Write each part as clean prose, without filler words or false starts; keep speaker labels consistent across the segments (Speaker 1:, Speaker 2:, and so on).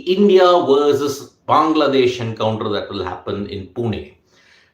Speaker 1: India versus Bangladesh encounter that will happen in Pune.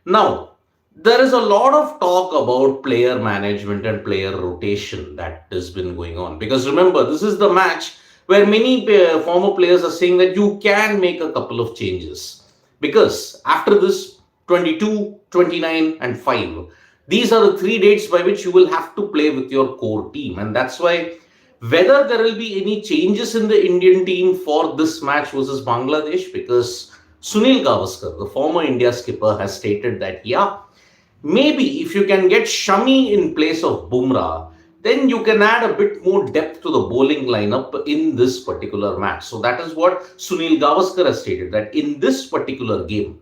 Speaker 1: Now, there is a lot of talk about player management and player rotation that has been going on. Because remember, this is the match where many former players are saying that you can make a couple of changes. Because after this 22, 29, and 5, these are the three dates by which you will have to play with your core team. And that's why whether there will be any changes in the Indian team for this match versus Bangladesh, because Sunil Gavaskar, the former India skipper, has stated that, yeah, maybe if you can get Shami in place of Bumrah, then you can add a bit more depth to the bowling lineup in this particular match. So that is what Sunil Gavaskar has stated, that in this particular game,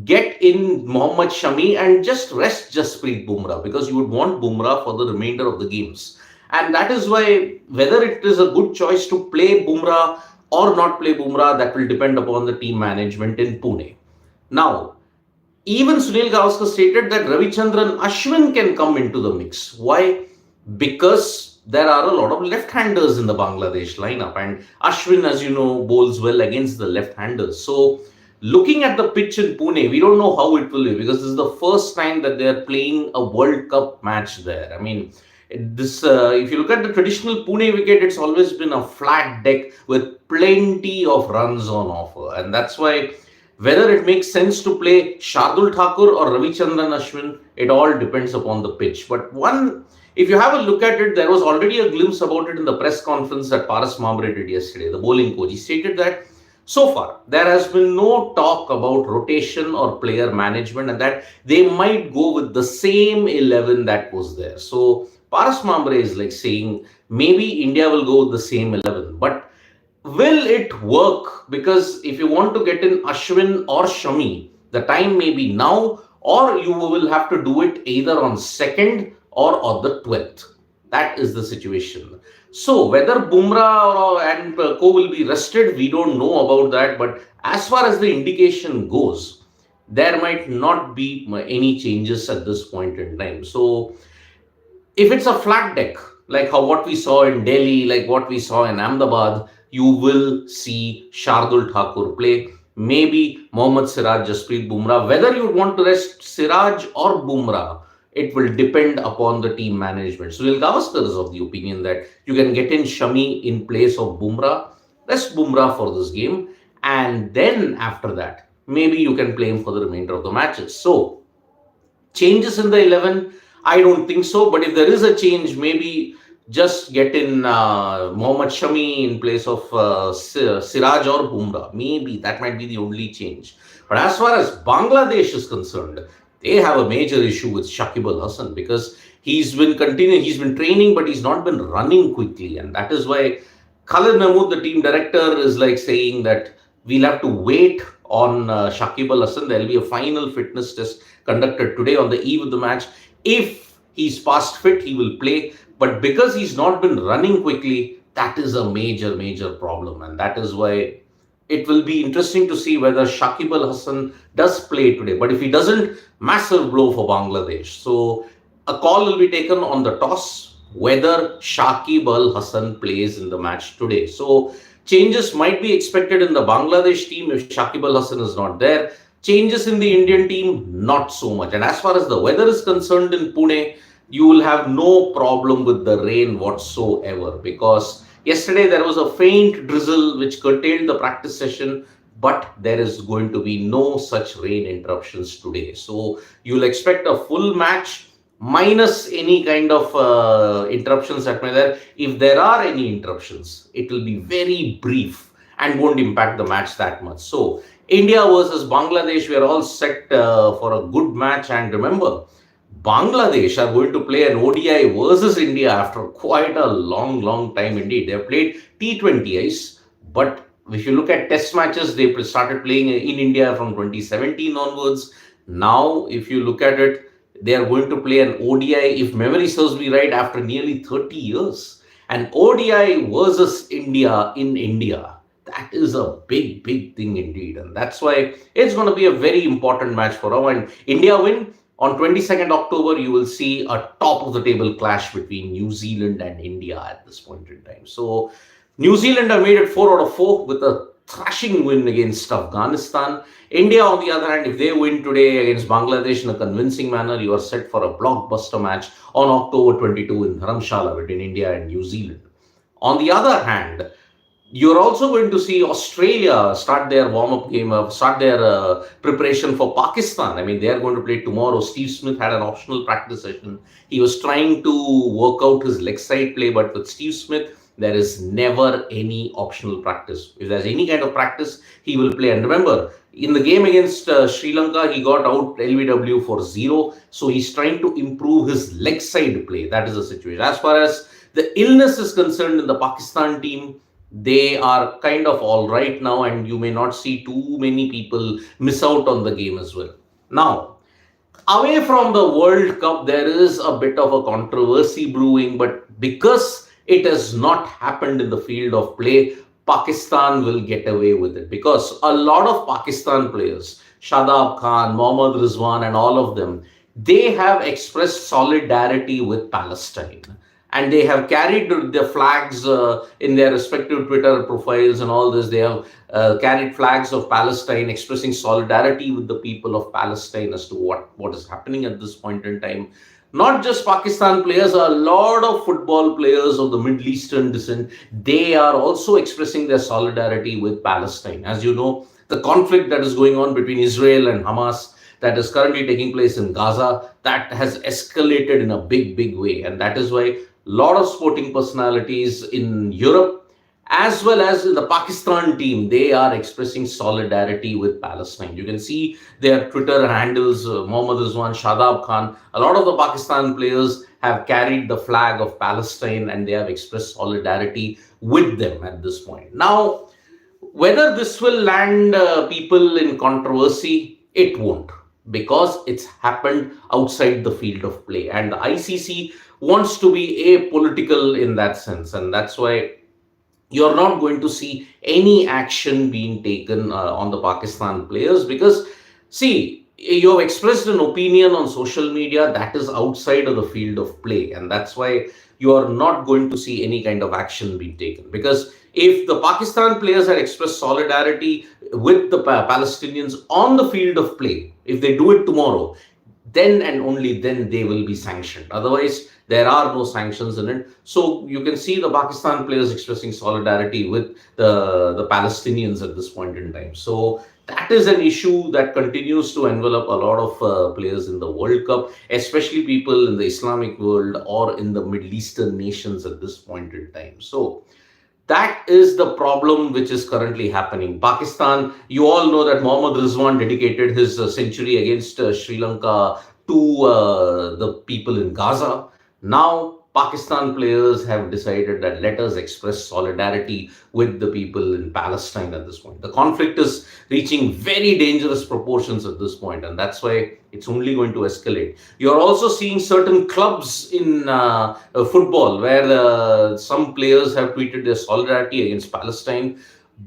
Speaker 1: get in Mohammad Shami and just rest Jasprit Bumrah, because you would want Bumrah for the remainder of the games. And that is why whether it is a good choice to play Bumrah or not play Bumrah, that will depend upon the team management in Pune. Now, even Sunil Gavaskar stated that Ravichandran Ashwin can come into the mix. Why? Because there are a lot of left-handers in the Bangladesh lineup, and Ashwin, as you know, bowls well against the left-handers. So, looking at the pitch in Pune, we don't know how it will be, because this is the first time that they are playing a World Cup match there. I mean, this if you look at the traditional Pune wicket, it's always been a flat deck with plenty of runs on offer, and that's why whether it makes sense to play Shardul Thakur or Ravichandran Ashwin, it all depends upon the pitch. But one, if you have a look at it, there was already a glimpse about it in the press conference that Paras Mamre did yesterday, the bowling coach. He stated that so far there has been no talk about rotation or player management, and that they might go with the same 11 that was there. So Paras Mamre is like saying maybe India will go with the same 11, but will it work? Because if you want to get in Ashwin or Shami, the time may be now, or you will have to do it either on 2nd or on the 12th. That is the situation. So whether Bumrah and Co will be rested, we don't know about that. But as far as the indication goes, there might not be any changes at this point in time. So if it's a flat deck, like how what we saw in Delhi, like what we saw in Ahmedabad, you will see Shardul Thakur play. Maybe Mohammad Siraj, Jasprit Bumrah. Whether you want to rest Siraj or Bumrah, it will depend upon the team management. Sunil Gavaskar is of the opinion that you can get in Shami in place of Bumrah, rest Bumrah for this game, and then after that, maybe you can play him for the remainder of the matches. So, changes in the 11, I don't think so. But if there is a change, maybe just get in Mohammad Shami in place of Siraj or Bumrah. Maybe that might be the only change. But as far as Bangladesh is concerned, they have a major issue with Shakib Al Hasan, because he's been training, but he's not been running quickly. And that is why Khalid Mahmood, the team director, is like saying that we'll have to wait on Shakib Al Hasan. There will be a final fitness test conducted today on the eve of the match. If he's past fit, he will play. But because he's not been running quickly, that is a major, major problem. And that is why it will be interesting to see whether Shakib Al Hasan does play today. But if he doesn't, massive blow for Bangladesh. So a call will be taken on the toss whether Shakib Al Hasan plays in the match today. So changes might be expected in the Bangladesh team if Shakib Al Hasan is not there. Changes in the Indian team, not so much. And as far as the weather is concerned in Pune, you will have no problem with the rain whatsoever, because yesterday there was a faint drizzle which curtailed the practice session, but there is going to be no such rain interruptions today. So you'll expect a full match minus any kind of interruptions that may be there. If there are any interruptions, it will be very brief and won't impact the match that much. So India versus Bangladesh, we are all set for a good match. And remember, Bangladesh are going to play an ODI versus India after quite a long, long time indeed. They have played T20Is, but if you look at test matches, they started playing in India from 2017 onwards. Now, if you look at it, they are going to play an ODI, if memory serves me right, after nearly 30 years. An ODI versus India in India. That is a big, big thing indeed. And that's why it's going to be a very important match for us. And India win, on 22nd October, you will see a top of the table clash between New Zealand and India at this point in time. So New Zealand have made it 4 out of 4 with a thrashing win against Afghanistan. India, on the other hand, if they win today against Bangladesh in a convincing manner, you are set for a blockbuster match on October 22 in Dharamshala between India and New Zealand. On the other hand, you're also going to see Australia start their warm-up game, start their preparation for Pakistan. I mean, they are going to play tomorrow. Steve Smith had an optional practice session. He was trying to work out his leg side play, but with Steve Smith, there is never any optional practice. If there's any kind of practice, he will play. And remember, in the game against Sri Lanka, he got out LBW for 0. So he's trying to improve his leg side play. That is the situation. As far as the illness is concerned in the Pakistan team, they are kind of all right now, and you may not see too many people miss out on the game as well. Now, away from the World Cup, there is a bit of a controversy brewing, but because it has not happened in the field of play, Pakistan will get away with it because a lot of Pakistan players, Shadab Khan, Mohammad Rizwan, and all of them, they have expressed solidarity with Palestine, and they have carried the flags in their respective Twitter profiles and all this. They have carried flags of Palestine, expressing solidarity with the people of Palestine as to what is happening at this point in time. Not just Pakistan players, a lot of football players of the Middle Eastern descent, they are also expressing their solidarity with Palestine. As you know, the conflict that is going on between Israel and Hamas, that is currently taking place in Gaza, that has escalated in a big way. And that is why lot of sporting personalities in Europe as well as in the Pakistan team, they are expressing solidarity with Palestine. You can see their Twitter handles, Mohammad Rizwan, Shadab Khan. A lot of the Pakistan players have carried the flag of Palestine and they have expressed solidarity with them at this point. Now, whether this will land people in controversy, it won't, because it's happened outside the field of play. And the ICC wants to be apolitical in that sense. And that's why you're not going to see any action being taken on the Pakistan players because, see, you have expressed an opinion on social media that is outside of the field of play. And that's why you are not going to see any kind of action being taken. Because if the Pakistan players had expressed solidarity with the Palestinians on the field of play, if they do it tomorrow, then and only then they will be sanctioned. Otherwise, there are no sanctions in it. So you can see the Pakistan players expressing solidarity with the Palestinians at this point in time. So that is an issue that continues to envelop a lot of players in the World Cup, especially people in the Islamic world or in the Middle Eastern nations at this point in time. So that is the problem which is currently happening. Pakistan, you all know that Mohammad Rizwan dedicated his century against Sri Lanka to the people in Gaza. Now, Pakistan players have decided that let us express solidarity with the people in Palestine at this point. The conflict is reaching very dangerous proportions at this point, and that's why it's only going to escalate. You're also seeing certain clubs in football where some players have tweeted their solidarity against Palestine,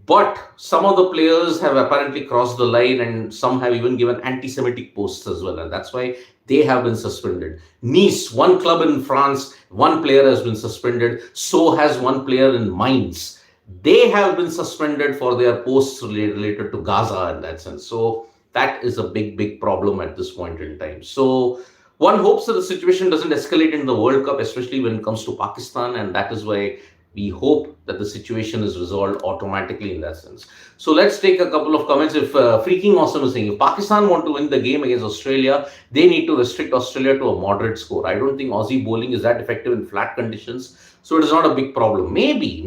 Speaker 1: but some of the players have apparently crossed the line and some have even given anti-Semitic posts as well, and that's why they have been suspended. Nice, one club in France, one player has been suspended. So has one player in Mainz. They have been suspended for their posts related to Gaza in that sense. So that is a big problem at this point in time. So one hopes that the situation doesn't escalate in the World Cup, especially when it comes to Pakistan, and that is why we hope that the situation is resolved automatically in that sense. So let's take a couple of comments. If Freaking Awesome is saying, if Pakistan want to win the game against Australia, they need to restrict Australia to a moderate score. I don't think Aussie bowling is that effective in flat conditions. So it is not a big problem. Maybe,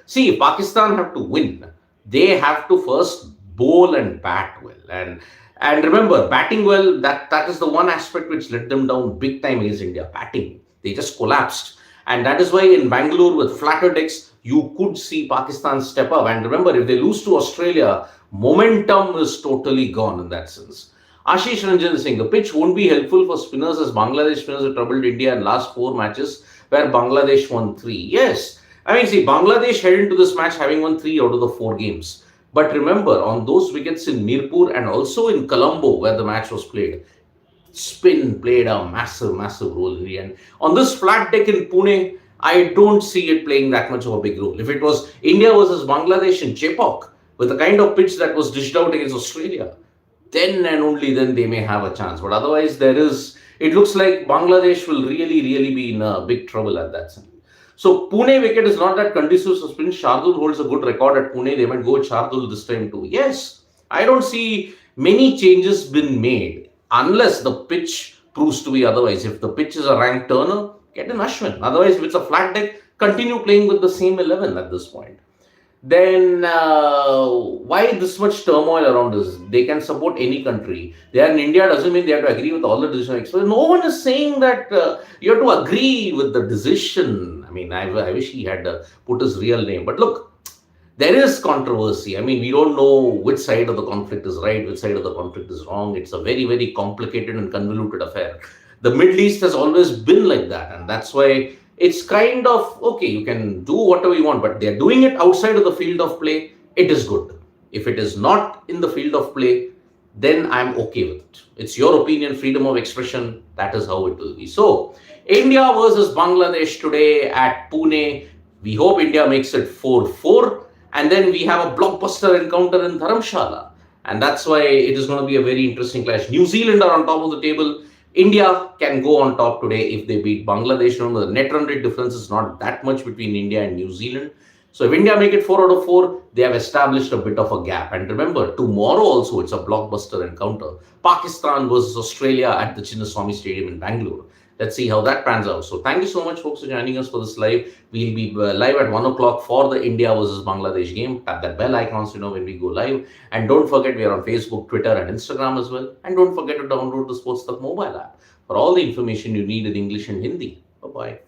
Speaker 1: see, if Pakistan have to win, they have to first bowl and bat well. And remember, batting well, that is the one aspect which let them down big time against India. Batting. They just collapsed. And that is why in Bangalore with flatter decks, you could see Pakistan step up. And remember, if they lose to Australia, momentum is totally gone in that sense. Ashish Ranjan is saying, the pitch won't be helpful for spinners as Bangladesh spinners have troubled India in last 4 matches where Bangladesh won 3. Yes. I mean, see, Bangladesh head into this match having won 3 out of the 4 games. But remember, on those wickets in Mirpur and also in Colombo where the match was played, spin played a massive role in the end. On this flat deck in Pune, I don't see it playing that much of a big role. If it was India versus Bangladesh in Chepauk, with the kind of pitch that was dished out against Australia, then and only then they may have a chance. But otherwise, it looks like Bangladesh will really be in big trouble at that time. So Pune wicket is not that conducive to spin. Shardul holds a good record at Pune. They might go with Shardul this time too. Yes, I don't see many changes been made unless the pitch proves to be otherwise. If the pitch is a rank turner, get an Ashwin. Otherwise, if it's a flat deck, continue playing with the same 11 at this point. Then why this much turmoil around this? They can support any country. They are in India doesn't mean they have to agree with all the decisions. So no one is saying that you have to agree with the decision. I mean, I wish he had put his real name. But look, there is controversy. I mean, we don't know which side of the conflict is right, which side of the conflict is wrong. It's a very complicated and convoluted affair. The Middle East has always been like that, and that's why it's kind of okay, you can do whatever you want, but they're doing it outside of the field of play. It is good. If it is not in the field of play, then I'm okay with it. It's your opinion, freedom of expression. That is how it will be. So, India versus Bangladesh today at Pune. We hope India makes it 4-4. And then we have a blockbuster encounter in Dharamshala. And that's why it is going to be a very interesting clash. New Zealand are on top of the table. India can go on top today if they beat Bangladesh. Remember, the net run rate difference is not that much between India and New Zealand. So if India make it 4 out of 4, they have established a bit of a gap. And remember, tomorrow also it's a blockbuster encounter. Pakistan versus Australia at the Chinnaswamy Stadium in Bangalore. Let's see how that pans out. So thank you so much, folks, for joining us for this live. We'll be live at 1 o'clock for the India versus Bangladesh game. Tap that bell icon so you know when we go live. And don't forget, we are on Facebook, Twitter, and Instagram as well. And don't forget to download the SportsTalk mobile app for all the information you need in English and Hindi. Bye-bye.